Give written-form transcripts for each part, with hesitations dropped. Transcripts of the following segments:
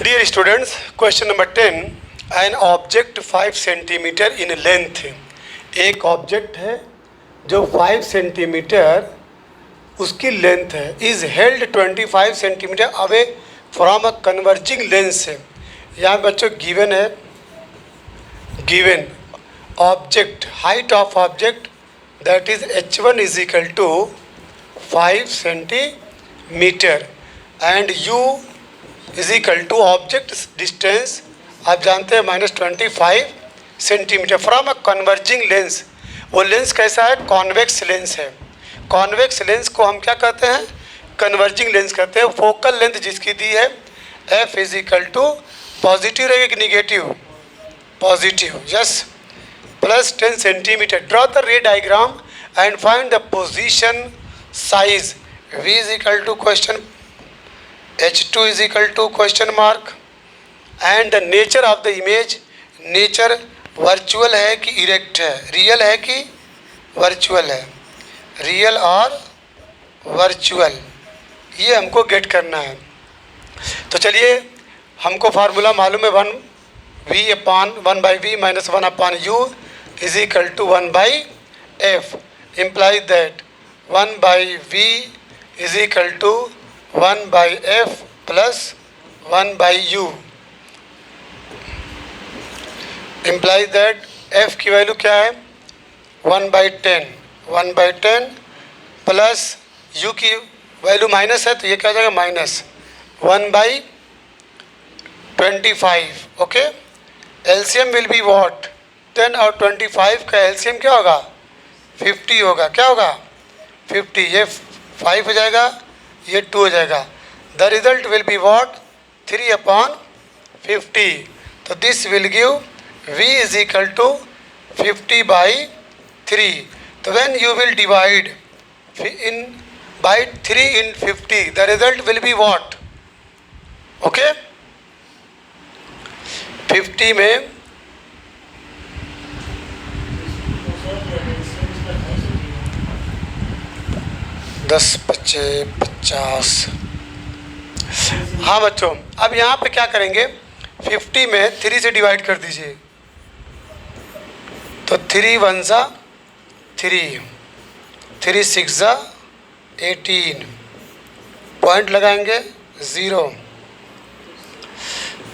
Dear students, question number 10. An object 5 centimetre in length. एक object है जो 5 centimetre उसकी लेंथ है, is held 25 centimetre away from a converging lens है. यहाँ बच्चों गिवन है, given object, height of object that is h1 is equal to 5 centimetre and u is equal to object distance आप जानते हैं -25 centimetre from a converging lens. वो lens कैसा है? कॉन्वेक्स लेंस है. कॉन्वेक्स लेंस को हम क्या कहते हैं? कन्वर्जिंग लेंस कहते हैं. फोकल लेंथ जिसकी दी है f is equal to positive रहेगा कि negative? Positive. Yes, plus 10 centimetre. Draw the ray diagram and find the position size. v is equal to question, h2 is equal to question mark and the nature of the image. Nature virtual है कि erect है? Real है कि virtual है? Real और virtual, ये हमको gate करना है. तो चलिए, हमको फार्मूला मालूम है 1v/1/v minus 1/u is equal to 1/f. Implies that 1/v is equal to 1/f plus 1/u. Implies that f की वैल्यू क्या है? 1/10. 1/10 प्लस u की वैल्यू माइनस है तो ये क्या हो जाएगा? Minus 1/25. Okay, LCM will be what? 10 और 25 का एलसीएम क्या होगा? 50 होगा. क्या होगा? 50. ये 5 हो जाएगा, ये 2 हो जाएगा. The result will be what? 3/50. तो this will give v is equal to 50/3. तो when you will divide in by 3 in 50, the result will be what? Okay? 50 में दस पच्चे 50. हाँ बच्चों, अब यहाँ पे क्या करेंगे? 50 में 3 से डिवाइड कर दीजिए. तो 3 1 सा 3, 3 6 सा 18. पॉइंट लगाएंगे 0.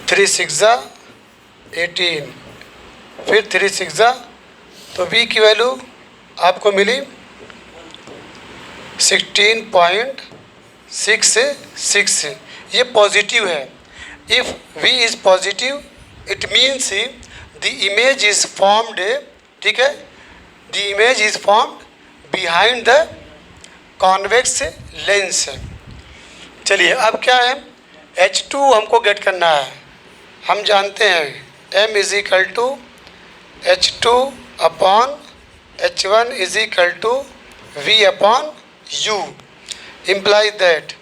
3 6 सा 18, फिर 3 6 सा, तो v की वैल्यू आपको मिली 16.66. ये पॉजिटिव है. If v is positive it means the image is formed, ठीक है, the image is formed behind the convex lens. चलिए, अब क्या है? h2 हमको गेट करना है. हम जानते हैं m is equal to h2/h1 is equal to v/u. Implies that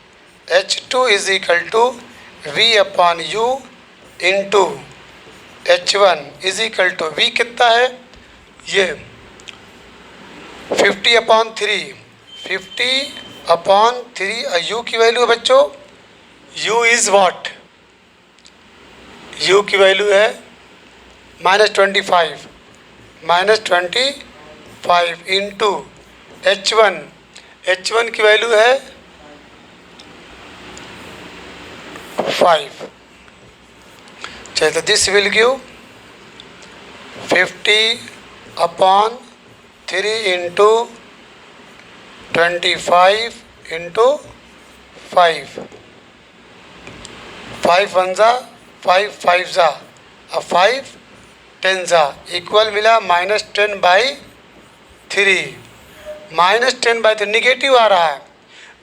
h2 is equal to v/u into h1 is equal to v कितना है? ये 50/3. 50/3 u की वैल्यू है बच्चों, u इज़ व्हाट? u की वैल्यू है -25. -25 इंटू h1. h1 की value है 5. चलिए, तो this will give 50/3 into 25 into 5. 5 1 सा 5 5 सा, अब 5 10 सा, इक्वल मिला -10/3. -10/3 निगेटिव आ रहा है.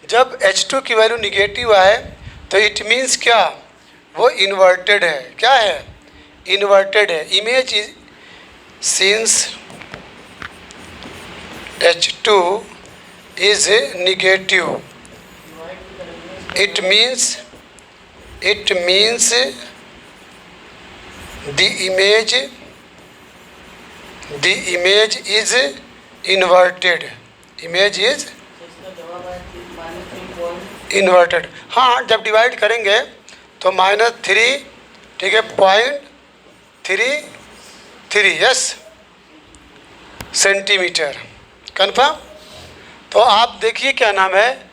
जब h2 की वैल्यू निगेटिव आए तो इट मीन्स क्या? वो इन्वर्टेड है. क्या है? इन्वर्टेड है. Image is since h2 is negative, it means the image is inverted. Image is inverted. हाँ, जब डिवाइड करेंगे तो -3 ठीक है, 0.33 यस सेंटीमीटर, कन्फर्म। तो आप देखिए क्या नाम है,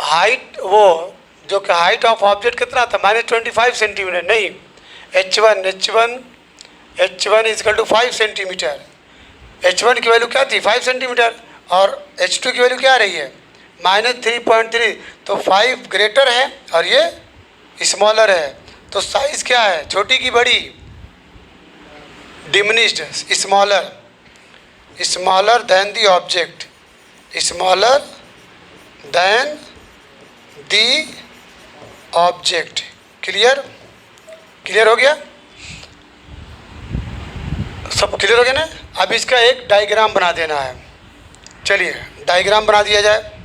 हाइट वो जो कि हाइट ऑफ ऑब्जेक्ट कितना था, -25 सेंटीमीटर, नहीं h1 is equal to 5 centimetre. h1 की वैल्यू क्या थी, 5 सेंटीमीटर, और h2 की वैल्यू क्या आ रही है, -3.3, तो 5 ग्रेटर है और ये स्मॉलर है, तो साइज क्या है, छोटी की बड़ी, diminished, smaller than the object, smaller then the object. Clear हो गया, सब क्लियर हो गया ना। अब इसका एक डायग्राम बना देना है, चलिए डायग्राम बना दिया जाए।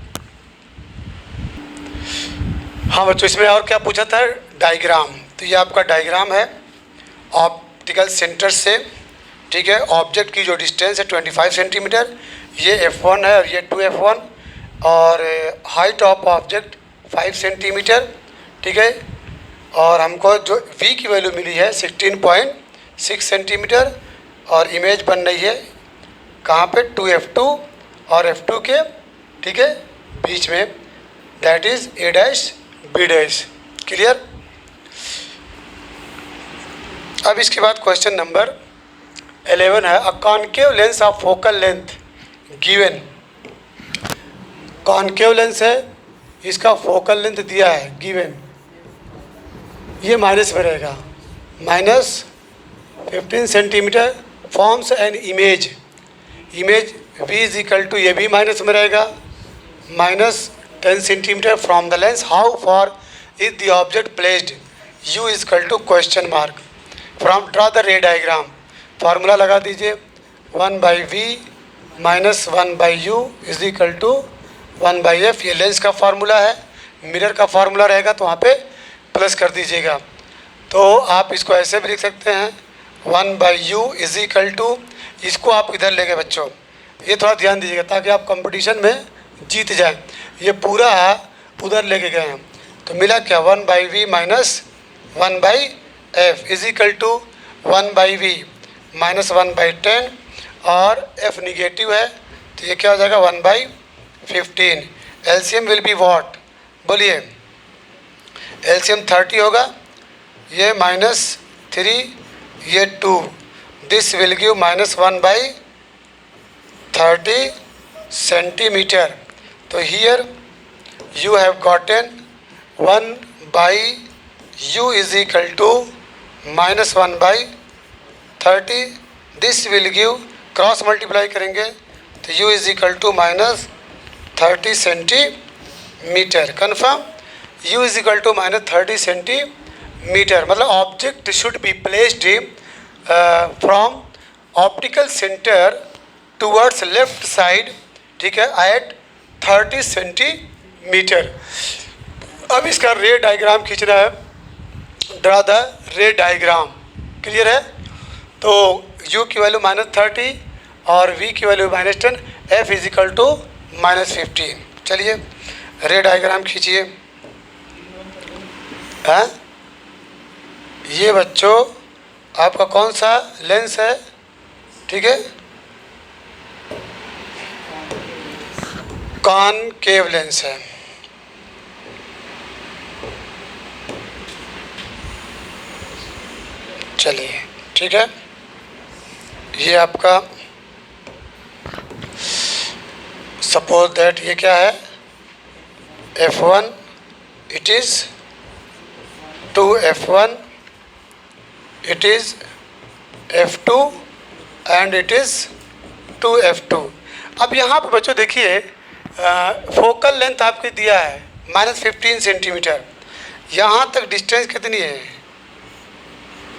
हाँ बच्चों, इसमें और क्या पूछा था, डायग्राम, तो ये आपका डायग्राम है ऑप्टिकल सेंटर से, ठीक है। ऑब्जेक्ट की जो डिस्टेंस है 25 सेंटीमीटर, ये F1 है और ये 2F1, और हाइट ऑफ ऑब्जेक्ट 5 सेंटीमीटर, ठीक है। और हमको जो V की वैल्यू मिली है 16.6 सेंटीमीटर, और इमेज बन रही है कहाँ पे, 2F2 और F2 के, ठीक है, बीच में, that is A' B'। Clear. अब इसके बाद क्वेश्चन नंबर 11 है, a concave lens of focal length given. Concave lens है, इसका फोकल लेंथ दिया है गिवन, ये माइनस में रहेगा, -15 centimetre, forms an image V is equal to, ये भी माइनस में रहेगा, -10 centimetre from the lens, how far is the object placed, U is equal to question mark, from draw the ray diagram, formula लगा दीजिए, 1/V - 1/U is equal to 1/F, ये lens का formula है, mirror का formula रहेगा तो वहाँ पे प्लस कर दीजिएगा। तो आप इसको ऐसे भी लिख सकते हैं, 1/U इज इक्वल टू, इसको आप इधर ले गए बच्चों, ये थोड़ा ध्यान दीजिएगा ताकि आप कंपटीशन में जीत जाए, ये पूरा उधर लेके गए हैं, तो मिला क्या, 1/V - 1/F is equal to 1/V - 1/10, और F निगेटिव है तो ये क्या हो जाएगा, 1/15। LCM विल बी वॉट, बोलिए, LCM 30 होगा, ये -3, ये 2, दिस विल गिव -1/30 सेंटीमीटर। तो here you have gotten 1/U is equal to -1/30, this will give, cross multiply करेंगे तो U is equal to -30 centimetre, confirm. U is equal to -30 centimetre, मतलब object should be placed from optical centre towards left side, ठीक है, eight 30 centimetre. अब इसका रे diagram खींचना है, draw the ray diagram. Clear है। तो U की वैल्यू -30 और V की value -10, F is equal to -15। चलिए रे डायग्राम खींचिए। हाँ, ये बच्चों आपका कौन सा लेंस है, ठीक है, कॉनकेव लेंस है। चलिए ठीक है, ये आपका सपोज दैट ये क्या है, F1 it is 2F1, it is F2 and it is 2F2। अब यहाँ पर बच्चों देखिए, फोकल लेंथ आपके दिया है -15 सेंटीमीटर, यहाँ तक डिस्टेंस कितनी है,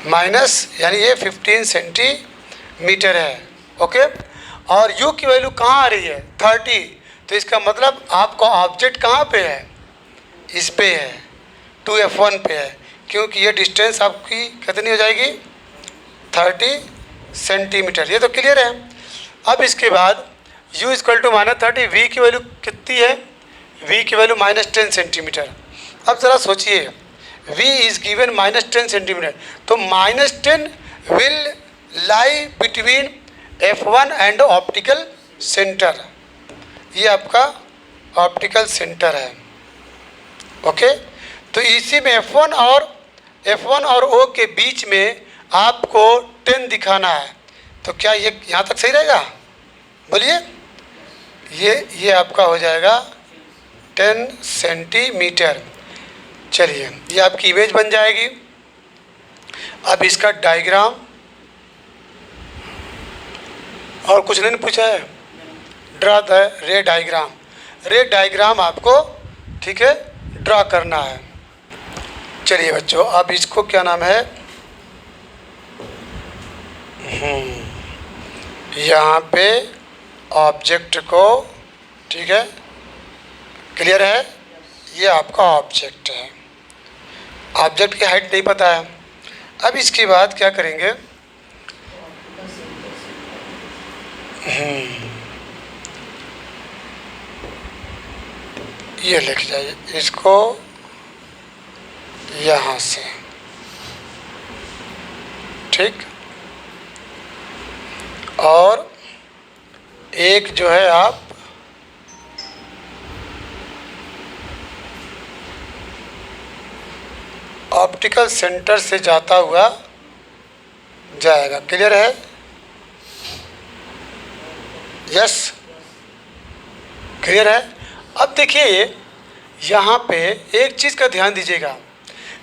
माइनस, यानी ये 15 सेंटीमीटर है, ओके। और U की वैल्यू कहाँ आ रही है, 30, तो इसका मतलब आपका ऑब्जेक्ट कहाँ पे है, इस पे है, 2F1 पे है, क्योंकि ये डिस्टेंस आपकी कितनी हो जाएगी, 30 सेंटीमीटर। ये तो क्लियर है। अब इसके बाद U इक्वल टू -30, V की वैल्यू कितनी है, V की वैल्यू -10 सेंटीमीटर। अब ज़रा सोचिए, V is given -10 सेंटीमीटर, तो -10 will lie between F1 and optical centre. ये आपका ऑप्टिकल सेंटर है। ओके, तो इसी में F1 और O के बीच में आपको 10 दिखाना है, तो क्या ये यहाँ तक सही रहेगा? बोलिए, ये आपका हो जाएगा 10 सेंटीमीटर। चलिए, ये आपकी इमेज बन जाएगी। अब इसका डायग्राम, और कुछ नहीं पूछा है, ड्रा द रे डायग्राम। रे डायग्राम आपको, ठीक है, ड्रा करना है। चलिए बच्चों, अब इसको क्या नाम है, यहाँ पे ऑब्जेक्ट को, ठीक है, क्लियर है, ये आपका ऑब्जेक्ट है। ऑब्जेक्ट की हाइट नहीं पता है। अब इसके बाद क्या करेंगे, ये लिख जाइए इसको यहाँ से, ठीक। और एक जो है आप ऑप्टिकल सेंटर से जाता हुआ जाएगा। क्लियर है? यस, क्लियर है। अब देखिए यहाँ पे एक चीज़ का ध्यान दीजिएगा,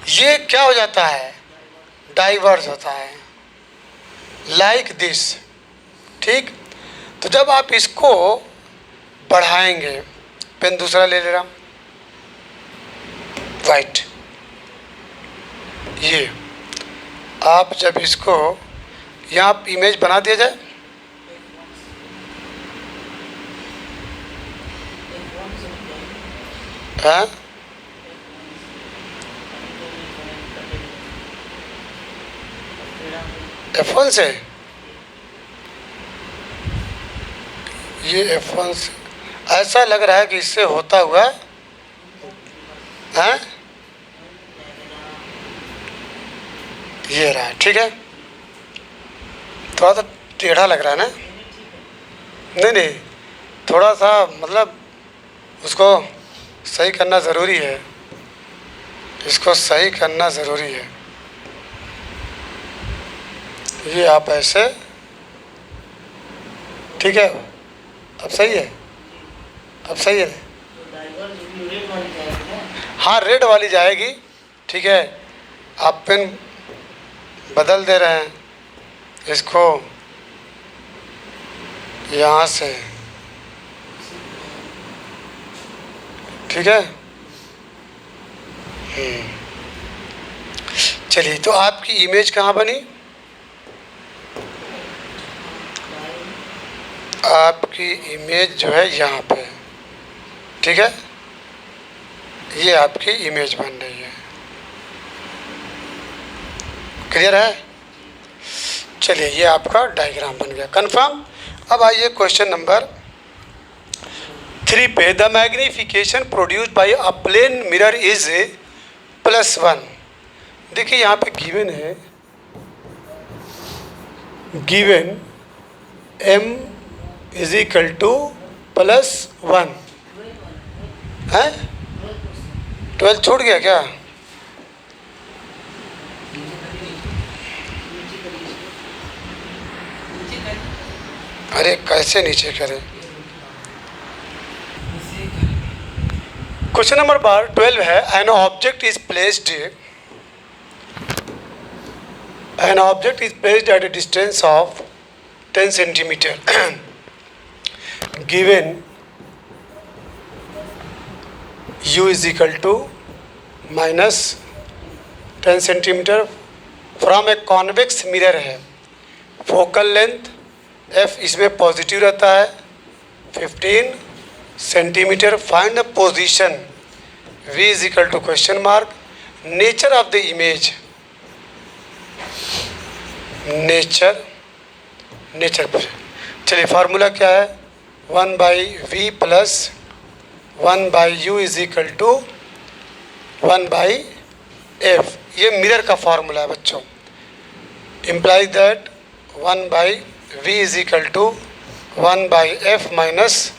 ये क्या हो जाता है, डाइवर्स होता है, लाइक दिस, ठीक। तो जब आप इसको बढ़ाएंगे, पेन दूसरा ले रहा, वाइट, ये आप जब इसको यहाँ इमेज बना दिया जाए, हाँ, F1 से, ये F1 से ऐसा लग रहा है कि इससे होता हुआ है, ये रहा, ठीक है। थोड़ा सा टेढ़ा लग रहा है ना, नहीं, थोड़ा सा मतलब उसको सही करना ज़रूरी है, इसको सही करना ज़रूरी है। ये आप ऐसे, ठीक है, अब सही है, अब सही है। हाँ, रेड वाली जाएगी, ठीक है। आप पेन बदल दे रहे हैं, इसको यहाँ से, ठीक है। चलिए, तो आपकी इमेज कहाँ बनी? आपकी इमेज जो है यहाँ पे, ठीक है, ये आपकी इमेज बन रही है। क्लियर है? चलिए, ये आपका डायग्राम बन गया, कंफर्म। अब आइए क्वेश्चन नंबर 3 पे, the magnification produced by a plane mirror is +1। देखिए यहाँ पे गिवन है, given m is equal to +1 है। 12 छूट गया क्या? अरे कैसे नीचे करें? क्वेश्चन नंबर 12 है, an object is placed at a distance of 10 centimetre given u is equal to -10 centimetre from a convex mirror है। फोकल लेंथ f इसमें पॉजिटिव रहता है 15 centimetre. Find the position v is equal to question mark. Nature of the image, nature चलिए, formula क्या है, 1/v + 1/u is equal to 1/a F, ये mirror का formula है बच्चों। Implies that 1 by V is equal to 1 by F minus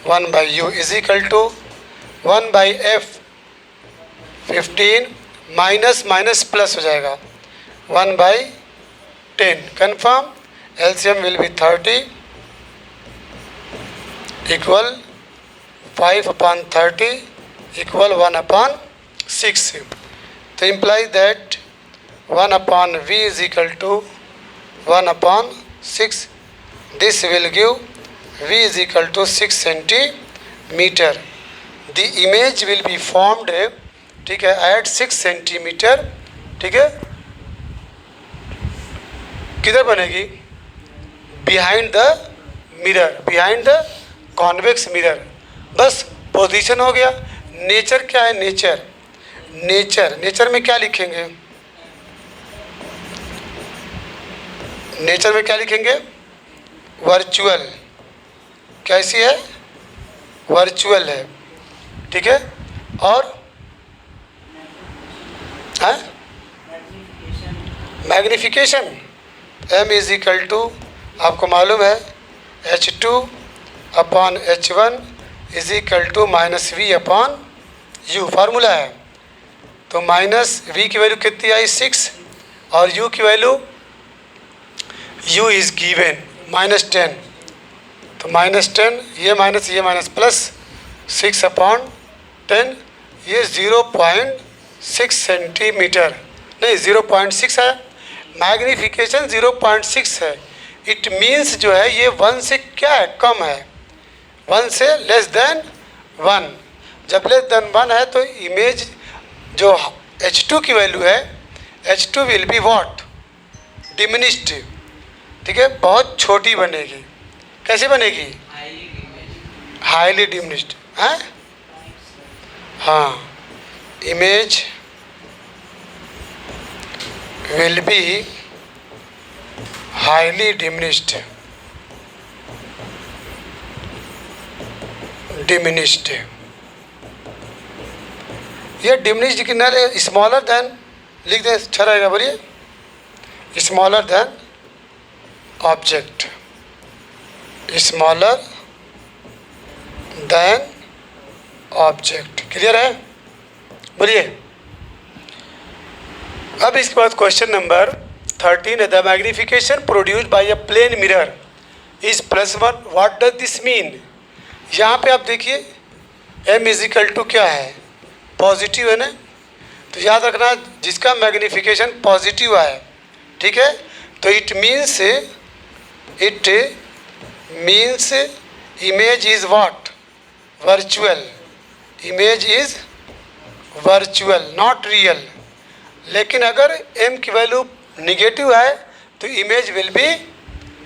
1 by U is equal to 1 by F 15 minus minus plus हो जाएगा 1 by 10। Confirm. LCM will be 30 equal 5 upon 30 equal 1 upon 6। तो imply that 1 upon v is equal to 1 upon 6. This will give v is equal to 6 centimeter. The image will be formed, ठीक है, at 6 centimeter, ठीक है, किधर बनेगी? Behind the mirror, behind the convex mirror. बस position हो गया। Nature क्या है? नेचर, नेचर में क्या लिखेंगे? नेचर में क्या लिखेंगे? वर्चुअल। कैसी है? वर्चुअल है, ठीक है। और magnification, m is equal to, आपको मालूम है, h2 upon h1 is equal to minus V upon U, formula है। तो माइनस वी की वैल्यू कितनी आई? 6, और यू की वैल्यू, यू इज़ गिवन -10, तो -10, ये माइनस प्लस 6 अपॉन 10, ये 0.6 सेंटीमीटर, नहीं 0.6 है। मैग्नीफिकेशन 0.6 है। इट मीन्स जो है ये 1 से क्या है? कम है, 1 से लेस देन 1। जब लेस देन 1 है तो इमेज जो H2 की वैल्यू है, H2 will be what? Diminished, ठीक है, बहुत छोटी बनेगी। कैसे बनेगी? Highly diminished. हाँ, image will be highly diminished, ये डिमिनिश्ड किनारे स्मॉलर देन लिख दे, अच्छा रहेगा। बोलिए, smaller than object, smaller than object. Clear है? बोलिए। अब इसके बाद क्वेश्चन नंबर 13 है, the magnification produced by a plane mirror is +1, what does this mean? यहाँ पे आप देखिए m इज इक्वल टू क्या है? पॉजिटिव है ना, तो याद रखना जिसका मैग्निफिकेशन पॉजिटिव है, ठीक है, तो it means image is what? Virtual. Image is virtual, not real. लेकिन अगर m की वैल्यू निगेटिव है तो image will be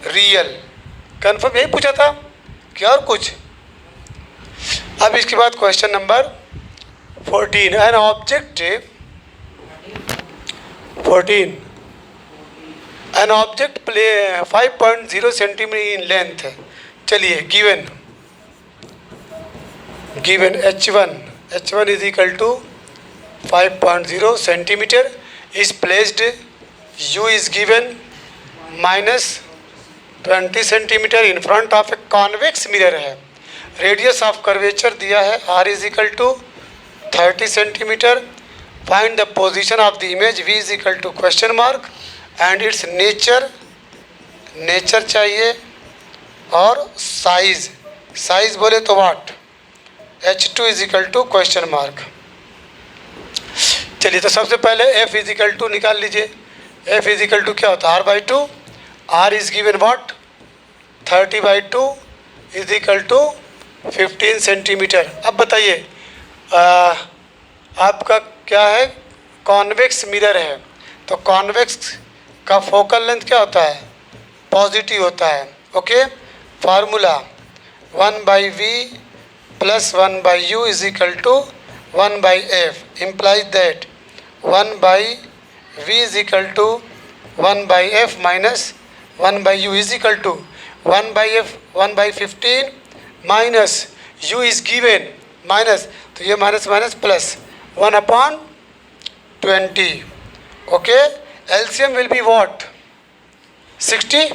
real. Confirm? यही पूछा था क्या और कुछ? अब इसके बाद question number 14, an object 14, an object play 5.0 centimetre in length है। चलिए, given h1 is equal to 5.0 centimetre is placed, u is given -20 centimetre in front of A convex mirror है। रेडियस ऑफ कर्वेचर दिया है r is equal to 30 centimetre. Find the position of the image, v is equal to question mark and its nature चाहिए, और size बोले तो what? h2 is equal to question mark. चलिए, तो सबसे पहले f इज इक्वल टू निकाल लीजिए। f इज इक्वल टू क्या होता है? r/2, r is given what? 30/2 is equal to 15 centimetre. अब बताइए, आपका क्या है? कॉन्वेक्स मिरर है, तो कॉन्वेक्स का फोकल लेंथ क्या होता है? पॉजिटिव होता है। Okay, formula 1/v + 1/u is equal to 1/f, implies that 1/v is equal to 1/f minus 1/u is equal to 1/f 1/15 minus u is given minus, तो ये minus plus 1 upon 20. Okay, LCM will be what? 60.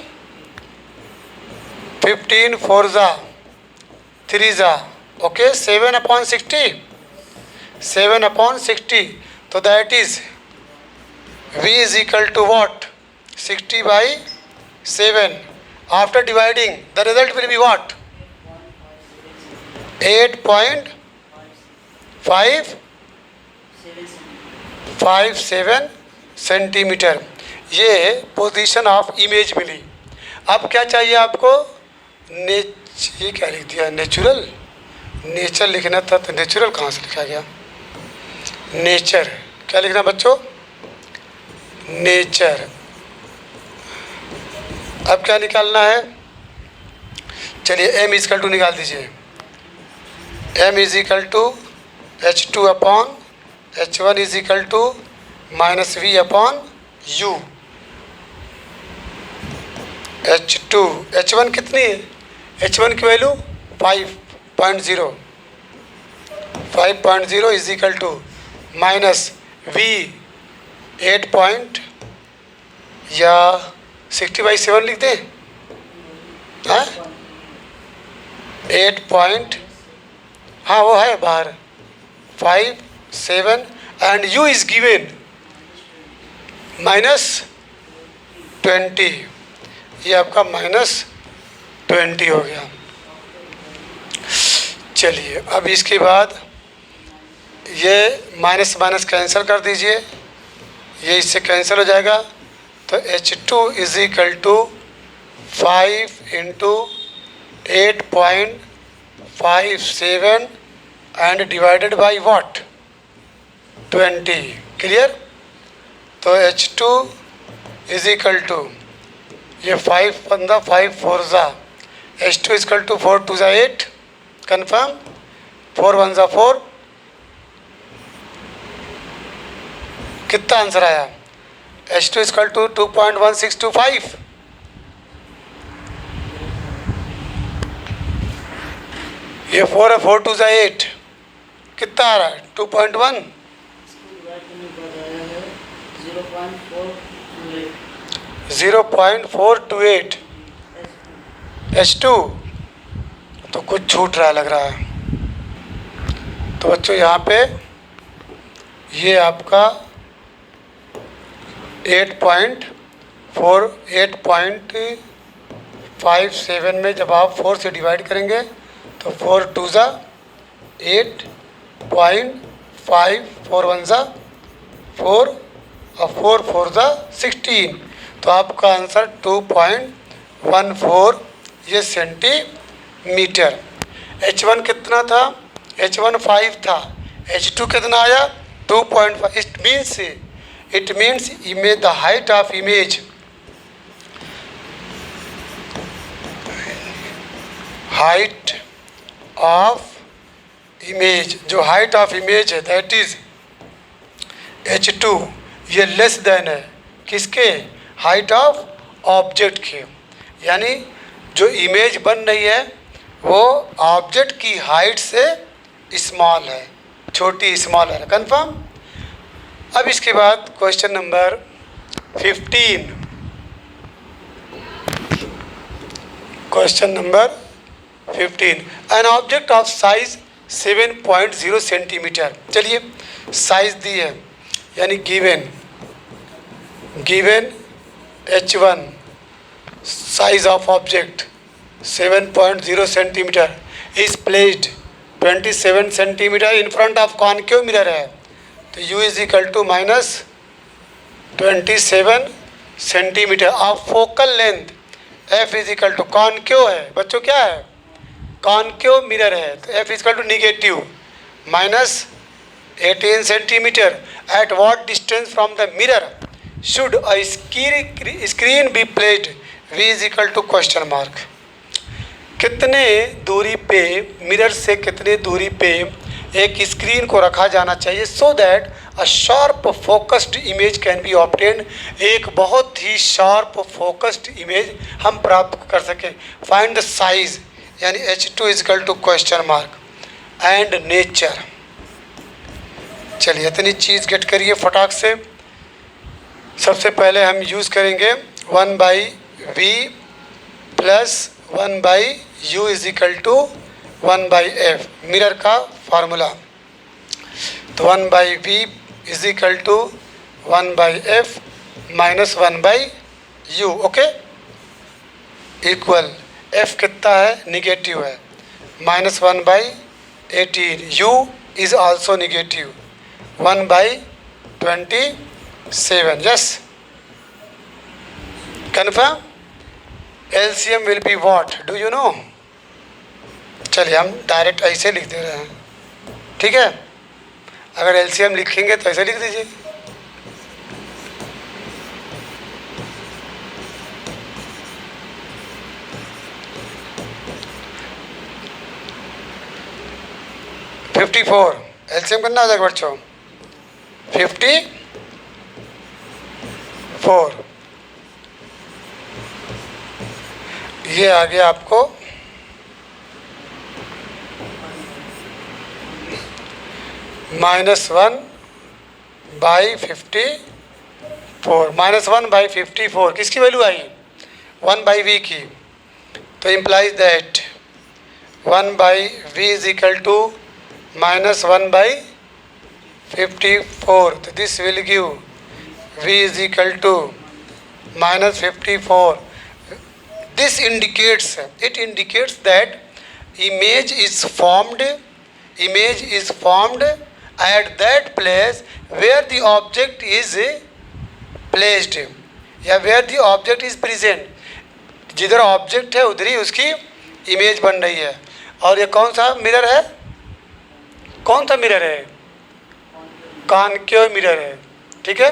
15 4 za 3 za. Okay, 7 upon 60. 7 upon 60. So that is V is equal to what? 60 by 7. After dividing, the result will be what? 8.557 centimetre. ये position of image मिली। अब क्या चाहिए आपको? ये क्या लिख दिया? Natural. Nature लिखना था तो नेचुरल कहाँ से लिखा गया? नेचर। क्या लिखना बच्चों? नेचर। अब क्या निकालना है? चलिए m इजकल टू निकाल दीजिए। m is equal to H2 upon H1 is equal to minus V upon U। H2 H1 कितनी है? H1 की value 5.0 is equal to minus V 8 point या 60/7 लिख दें? हाँ 8 पॉइंट, हाँ वो है बाहर 5 7 एंड U इज गिवन -20। ये आपका -20 हो गया। चलिए अब इसके बाद ये माइनस माइनस कैंसिल कर दीजिए, ये इससे कैंसिल हो जाएगा। तो H2 is equal to 5 into 8.57 and divided by what? 20। Clear? तो H2 इज इक्वल टू ये 5 पंदा 5 4 ज़ा H2 इज इक्वल टू 4 2 ज़ा 8 कन्फर्म, 4 1 ज़ा 4। कितना आंसर आया? H2 is equal to 2.1625। ये 4 है, 4 2 ज़ा 8 कितना आ रहा है? 2.1 0.428 H2। तो कुछ छूट रहा लग रहा है। तो बच्चों यहाँ पे ये आपका 8.57 में जब आप 4 से डिवाइड करेंगे तो 4 2 ज़ा 8.5 4 1 ज़ा 4 और 4 4 ज़ा 16। तो आपका आंसर 2.14 ये सेंटीमीटर। H1 कितना था? H1 5 था। H2 कितना आया? 2.5। It means image, the height of image, जो हाइट ऑफ इमेज है दैट इज H2 ये लेस देन है किसके? हाइट ऑफ ऑब्जेक्ट के। यानी जो इमेज बन रही है वो ऑब्जेक्ट की हाइट से स्मॉल है, छोटी स्मॉल है। कंफर्म? अब इसके बाद question number 15। Question number 15, an object of size 7.0 centimetre. चलिए साइज दी है यानी given H1 size of object 7.0 centimetre is placed 27 centimetre in front of concave mirror है। तो U is equal to -27 centimetre of focal length F is equal to concave है बच्चों, क्या है? कॉनकेव मिरर है। तो F is equal to negative -18 centimetre. At what distance from the mirror should a screen be placed? V is equal to question mark. कितने दूरी पे, mirror से कितने दूरी पे एक स्क्रीन को रखा जाना चाहिए so that a sharp focused image can be obtain? एक बहुत ही शार्प फोकस्ड इमेज हम प्राप्त कर सकें। फाइंड द साइज यानी H2 is equal to question mark and nature. चलिए इतनी चीज़ गेट करिए फटाक से। सबसे पहले हम यूज़ करेंगे 1/v प्लस 1/u is equal to 1/f, mirror का फार्मूला। तो 1/v is equal to 1/f minus 1/u, okay, equal f कितना है, निगेटिव है, -1/18, u is also negative, 1/27, yes, confirm. LCM will be what, do you know? चलिए हम direct ऐसे लिख दे रहे हैं, ठीक है। अगर LCM लिखेंगे तो ऐसे लिख दीजिए, $54 LCM करना आ जाएगा बच्चों, 54, ये आ गया आपको -1/54, -1/54 किसकी वैल्यू आई, 1/v की। तो implies that 1/v is equal to -1/54, तो this will give v is equal to -54. This indicates that image is formed at that place where the object is placed, या where the object is present, जिधर object है उधर ही उसकी image बन रही है। और ये कौन सा मिरर है, कौन सा मिरर है, कॉनकेव मिरर है, ठीक है।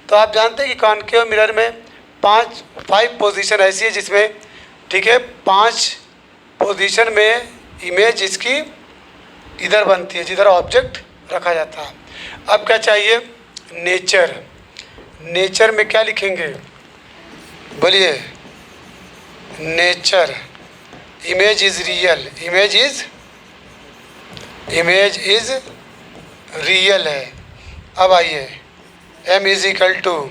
तो आप जानते हैं कि कॉनकेव मिरर में 5 पोजीशन ऐसी है जिसमें, ठीक है, 5 पोजीशन में इमेज इसकी इधर बनती है जिधर ऑब्जेक्ट रखा जाता है। अब क्या चाहिए, नेचर। नेचर में क्या लिखेंगे, बोलिए, nature, image is real, image is real है। अब आइए, m is equal to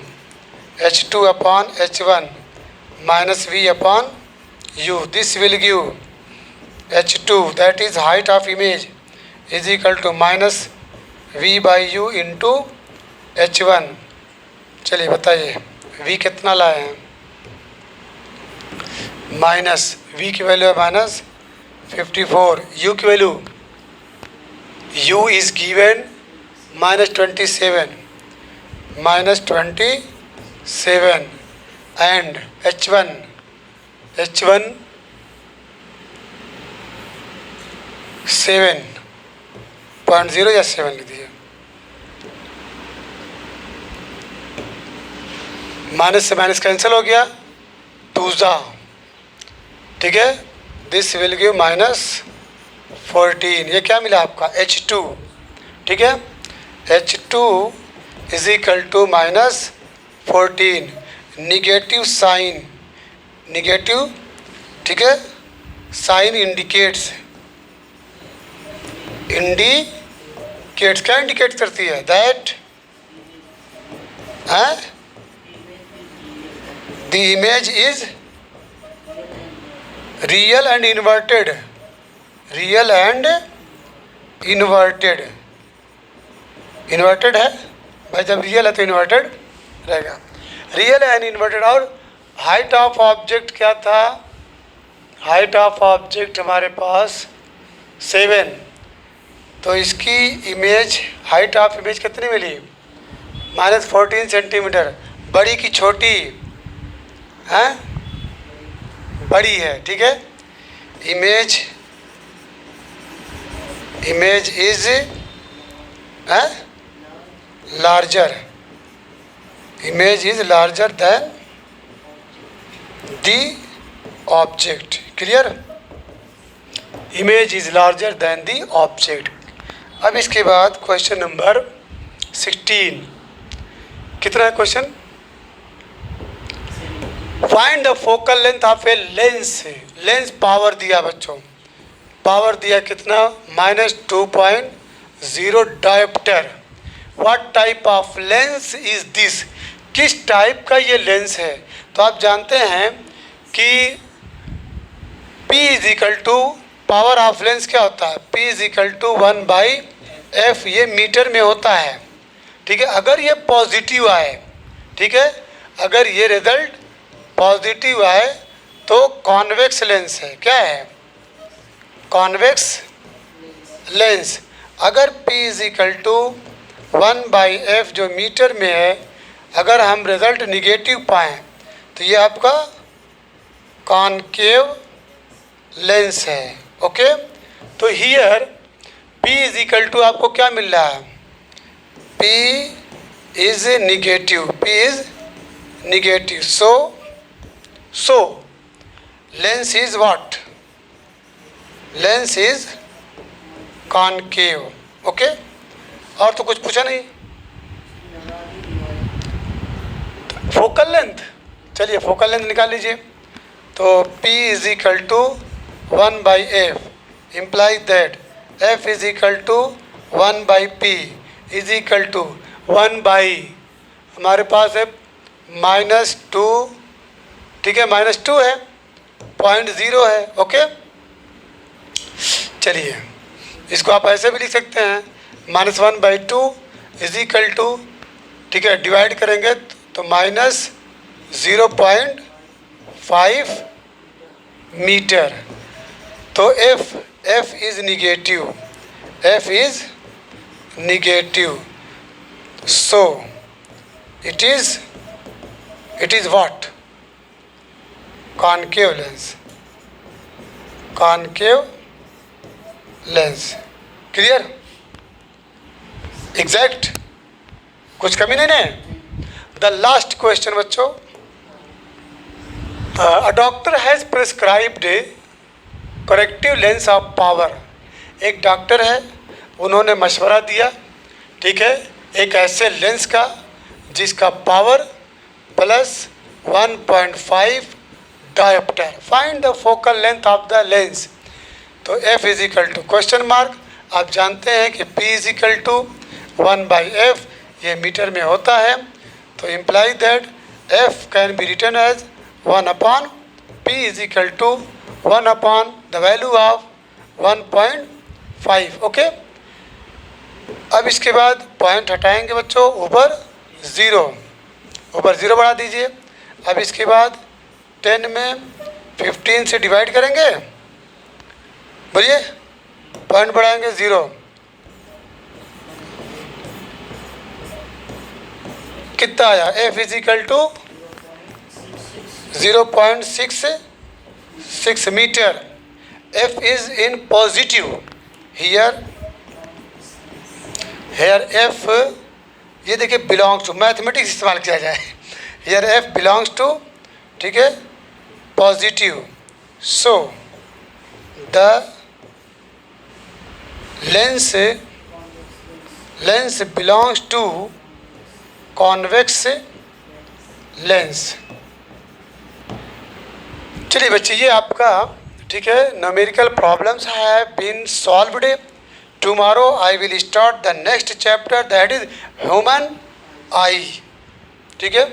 h2/h1 minus v/u, this will give h2 that is height of image is equal to -v/u into h1। चलिए बताइए v कितना लाए हैं, माइनस v की value है -54, u की value, u is given -27 and h1 7.0 या 7 लिख दीजिए, माइनस से माइनस कैंसिल हो गया, 2 ठीक है, दिस विल गिव -14। ये क्या मिला आपका, h2, ठीक है, h2 is equal to -14, negative sign, negative, ठीक है, साइन इंडिकेट्स क्या इंडिकेट करती है, that the image is real and inverted, real and inverted, inverted है भाई, जब रियल है तो इन्वर्टेड रहेगा, रियल एंड इन्वर्टेड। और हाइट ऑफ ऑब्जेक्ट क्या था, हाइट ऑफ ऑब्जेक्ट हमारे पास 7, तो इसकी इमेज, हाइट ऑफ इमेज कितनी मिली, -14 सेंटीमीटर, बड़ी की छोटी है, बड़ी है, ठीक है। Image is larger, image is larger than the object, clear, image is larger than the object. अब इसके बाद क्वेश्चन नंबर 16, कितना है question, find the focal length of a lens. Lens power दिया बच्चों, पावर दिया कितना, -2.0 dioptre. What type of lens is this, किस टाइप का ये लेंस है। तो आप जानते हैं कि P is equal to power of lens क्या होता है, P is equal to 1/f, ये मीटर में होता है। ठीक है, अगर ये पॉजिटिव आए, ठीक है, अगर ये रिजल्ट पॉजिटिव आए तो कॉन्वेक्स लेंस है। क्या है, कॉन्वेक्स लेंस। अगर P is equal to 1/f जो मीटर में है, अगर हम रिजल्ट निगेटिव पाएँ तो ये आपका कॉनकेव लेंस है। ओके, तो here P is equal to आपको क्या मिल रहा है, P is negative, P is negative. So lens is what, lens is concave. Okay, और तो कुछ पूछा नहीं। फोकल लेंथ, चलिए फोकल लेंथ निकाल लीजिए। तो P is equal to 1/f implies that f is equal to 1/p is equal to 1/ हमारे पास है -2, ठीक है, -2 है, 0.0 है। ओके, चलिए इसको आप ऐसे भी लिख सकते हैं, -1/2 इज इक्वल टू, ठीक है, डिवाइड करेंगे तो -0.5 मीटर। तो f is negative, f is negative, so it is what, concave lens, concave lens. Clear, exact, कुछ कमी नहीं है। द लास्ट क्वेश्चन बच्चों, a doctor has prescribed corrective lens of power. एक डॉक्टर है, उन्होंने मशवरा दिया, ठीक है, एक ऐसे लेंस का जिसका power +1.5 dioptre. Find the focal length of the lens. तो F is equal to question mark. आप जानते हैं कि P is equal to 1/f, ये मीटर में होता है। तो imply that F can be written as 1/P is equal to 1/ the value of 1.5। Okay, अब इसके बाद पॉइंट हटाएंगे बच्चों, ऊपर 0 बढ़ा दीजिए। अब इसके बाद 10 में 15 से डिवाइड करेंगे, बोलिए, पॉइंट बढ़ाएंगे 0, कितना आया, F is equal to 0.66 metre. F is in positive, here F, ये देखिए बिलोंग्स टू, मैथमेटिक्स इस्तेमाल किया जाए, हियर F बिलोंग्स टू, ठीक है, positive. So the lens belongs to convex lens. चलिए बच्चे, ये आपका, ठीक है, numerical problems have been solved. Tomorrow I will start the next chapter, that is human eye. ठीक है।